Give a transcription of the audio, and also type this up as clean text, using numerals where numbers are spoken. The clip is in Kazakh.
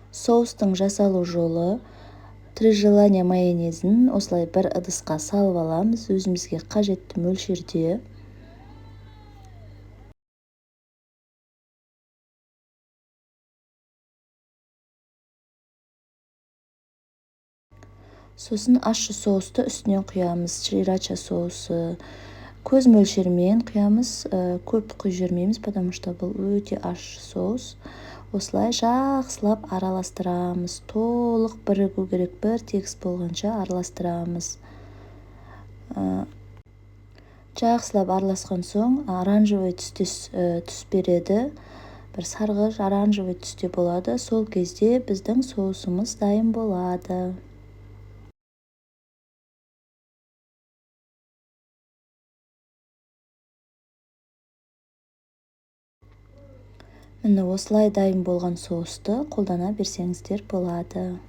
Соустың жасалу жолы: три желания майонезін осылай бір ыдысқа салып аламыз, өзімізге қажетті мөлшерде. Сосын ащы соусты үстінен құямыз. Шрирача соусы көз мөлшерімен құямыз, көп құйып жібермейміз, потому что бұл өте ащы соус. Осылай жақсылап араластырамыз. Толық бірігу керек, бір тегіс болғанша араластырамыз. Жақсылап араласқан соң оранжевый түс береді. Бір сарғыш оранжевый түсте болады. Сол кезде біздің соусымыз дайын болады. Міне осылай дайын болған соусты қолдана берсеңіздер болады.